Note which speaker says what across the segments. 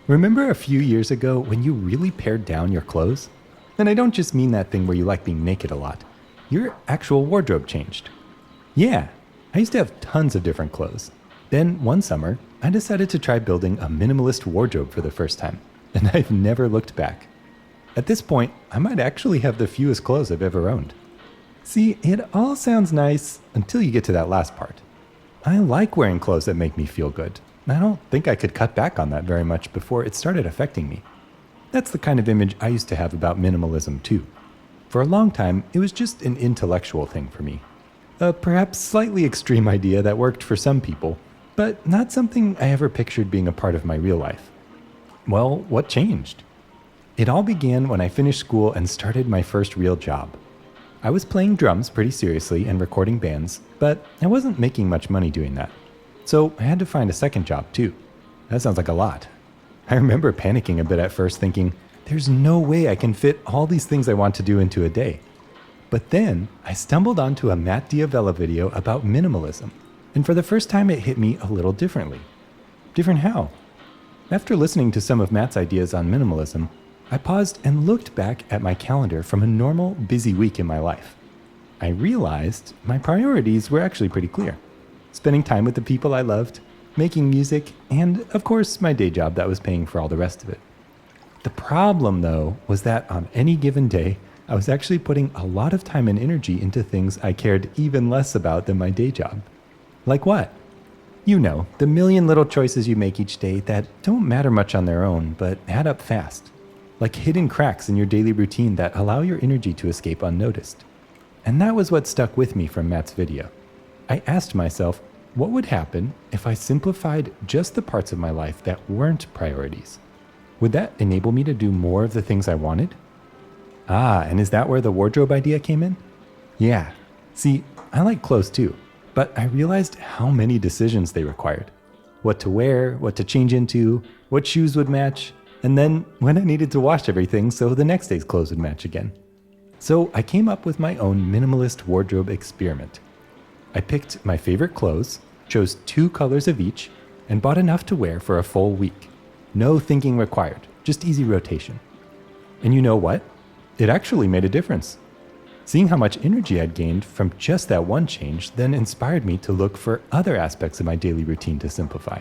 Speaker 1: Remember a few years ago when you really pared down your clothes? And I don't just mean that thing where you like being naked a lot. Your actual wardrobe changed. Yeah, I used to have tons of different clothes. Then one summer, I decided to try building a minimalist wardrobe for the first time, and I've never looked back. At this point, I might actually have the fewest clothes I've ever owned. See, it all sounds nice until you get to that last part. I like wearing clothes that make me feel good. I don't think I could cut back on that very much before it started affecting me. That's the kind of image I used to have about minimalism too. For a long time, it was just an intellectual thing for me. A perhaps slightly extreme idea that worked for some people, but not something I ever pictured being a part of my real life. Well, what changed? It all began when I finished school and started my first real job. I was playing drums pretty seriously and recording bands, but I wasn't making much money doing that. So I had to find a second job too. That sounds like a lot. I remember panicking a bit at first, thinking, there's no way I can fit all these things I want to do into a day. But then I stumbled onto a Matt D'Avella video about minimalism, and for the first time it hit me a little differently. Different how? After listening to some of Matt's ideas on minimalism, I paused and looked back at my calendar from a normal, busy week in my life. I realized my priorities were actually pretty clear. Spending time with the people I loved, making music, and of course my day job that was paying for all the rest of it. The problem though was that on any given day, I was actually putting a lot of time and energy into things I cared even less about than my day job. Like what? You know, the million little choices you make each day that don't matter much on their own, but add up fast. Like hidden cracks in your daily routine that allow your energy to escape unnoticed. And that was what stuck with me from Matt's video. I asked myself, what would happen if I simplified just the parts of my life that weren't priorities? Would that enable me to do more of the things I wanted? And is that where the wardrobe idea came in? Yeah. See, I like clothes too, but I realized how many decisions they required. What to wear, what to change into, what shoes would match, and then when I needed to wash everything so the next day's clothes would match again. So I came up with my own minimalist wardrobe experiment. I picked my favorite clothes, chose 2 colors of each, and bought enough to wear for a full week. No thinking required, just easy rotation. And you know what? It actually made a difference. Seeing how much energy I'd gained from just that one change then inspired me to look for other aspects of my daily routine to simplify.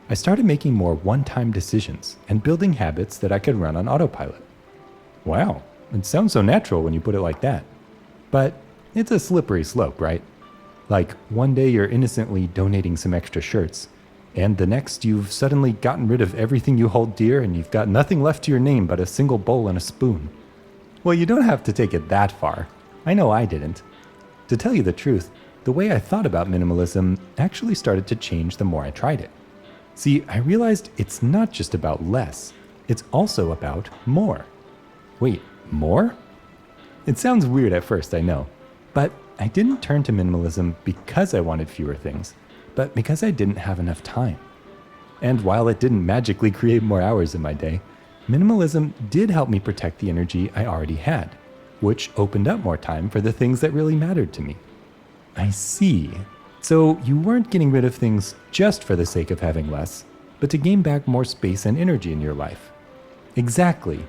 Speaker 1: I started making more one-time decisions and building habits that I could run on autopilot. Wow, it sounds so natural when you put it like that. But it's a slippery slope, right? Like one day you're innocently donating some extra shirts, and the next you've suddenly gotten rid of everything you hold dear and you've got nothing left to your name but a single bowl and a spoon. Well, you don't have to take it that far. I know I didn't. To tell you the truth, the way I thought about minimalism actually started to change the more I tried it. See, I realized it's not just about less, it's also about more. Wait, more? It sounds weird at first, I know, but I didn't turn to minimalism because I wanted fewer things, but because I didn't have enough time. And while it didn't magically create more hours in my day, minimalism did help me protect the energy I already had, which opened up more time for the things that really mattered to me. I see. So you weren't getting rid of things just for the sake of having less, but to gain back more space and energy in your life. Exactly.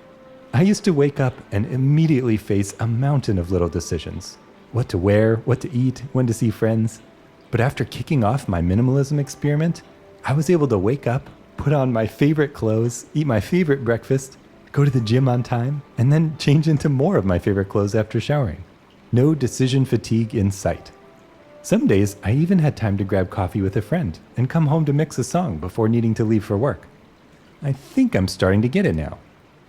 Speaker 1: I used to wake up and immediately face a mountain of little decisions. What to wear, what to eat, when to see friends. But after kicking off my minimalism experiment, I was able to wake up, put on my favorite clothes, eat my favorite breakfast, go to the gym on time, and then change into more of my favorite clothes after showering. No decision fatigue in sight. Some days, I even had time to grab coffee with a friend and come home to mix a song before needing to leave for work. I think I'm starting to get it now.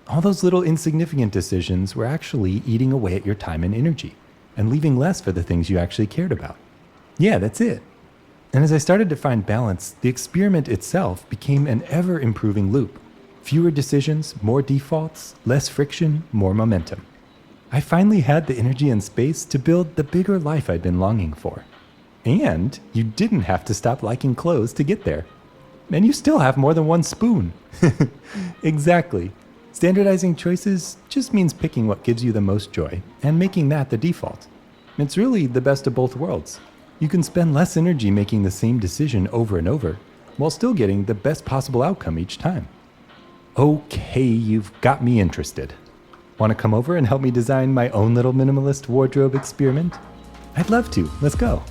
Speaker 1: All those little insignificant decisions were actually eating away at your time and energy, and leaving less for the things you actually cared about. Yeah, that's it. And as I started to find balance, the experiment itself became an ever-improving loop. Fewer decisions, more defaults, less friction, more momentum. I finally had the energy and space to build the bigger life I'd been longing for. And you didn't have to stop liking clothes to get there. And you still have more than one spoon. Exactly. Standardizing choices just means picking what gives you the most joy and making that the default. It's really the best of both worlds. You can spend less energy making the same decision over and over, while still getting the best possible outcome each time. Okay, you've got me interested. Want to come over and help me design my own little minimalist wardrobe experiment? I'd love to. Let's go.